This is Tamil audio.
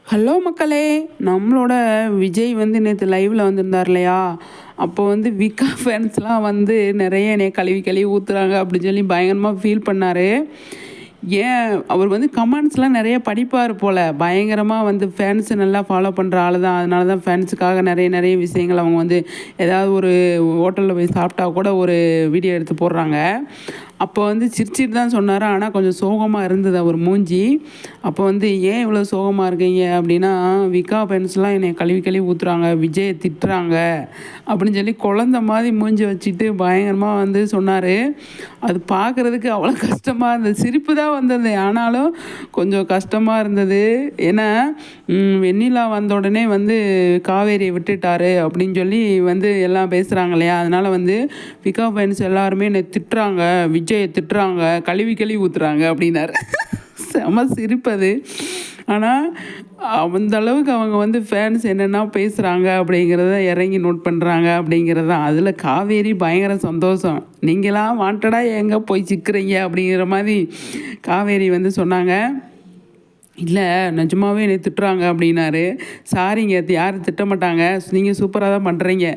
ஹலோ மக்களே, நம்மளோட விஜய் வந்து நேற்று லைவில் வந்திருந்தார் இல்லையா? அப்போ வந்து விகா ஃபேன்ஸ்லாம் வந்து நிறைய என்னை கழுவி கழுவி ஊற்றுறாங்க அப்படின்னு சொல்லி பயங்கரமாக ஃபீல் பண்ணார். ஏன் அவர் வந்து கமெண்ட்ஸ்லாம் நிறைய படிப்பார் போல். பயங்கரமாக வந்து ஃபேன்ஸை நல்லா ஃபாலோ பண்ணுற ஆள் தான். அதனால தான் ஃபேன்ஸுக்காக நிறைய நிறைய விஷயங்கள் அவங்க வந்து ஏதாவது ஒரு ஹோட்டலில் போய் சாப்பிட்டா கூட ஒரு வீடியோ எடுத்து போடுறாங்க. அப்போ வந்து சிரிச்சிட்டு தான் சொன்னார். ஆனால் கொஞ்சம் சோகமாக இருந்தது அவர் மூஞ்சி. அப்போ வந்து ஏன் இவ்வளோ சோகமாக இருக்கீங்க அப்படின்னா, விகா ஃபேன்ஸ்லாம் என்னை கழுவி கழுவி ஊற்றுறாங்க, விஜயை திட்டுறாங்க அப்படின்னு சொல்லி குழந்த மாதிரி மூஞ்சி வச்சுட்டு பயங்கரமாக வந்து சொன்னார். அது பார்க்குறதுக்கு அவ்வளோ கஷ்டமாக இருந்தது. சிரிப்பு தான் வந்தது, ஆனாலும் கொஞ்சம் கஷ்டமாக இருந்தது. ஏன்னா வெண்ணிலா வந்த உடனே வந்து காவேரியை விட்டுட்டாரு அப்படின்னு சொல்லி வந்து எல்லாம் பேசுகிறாங்க இல்லையா? அதனால் வந்து விகா ஃபேன்ஸ் எல்லாருமே என்னை திட்டுறாங்க, விஜயை திட்டுறாங்க, கழுவி கழுவி ஊற்றுறாங்க அப்படின்னாரு. செம சிரிப்பது. ஆனால் அந்த அளவுக்கு அவங்க வந்து ஃபேன்ஸ் என்னென்னா பேசுகிறாங்க அப்படிங்கிறத இறங்கி நோட் பண்ணுறாங்க அப்படிங்கிறது தான். அதில் காவேரி பயங்கர சந்தோஷம். நீங்களாம் வாண்டடாக எங்கே போய் சிக்கிறீங்க அப்படிங்கிற மாதிரி காவேரி வந்து சொன்னாங்க. இல்லை நிஜமாவே என்னை திட்டுறாங்க அப்படின்னாரு. சாரிங்க, யாரும் திட்ட மாட்டாங்க, நீங்கள் சூப்பராக தான் பண்ணுறீங்க.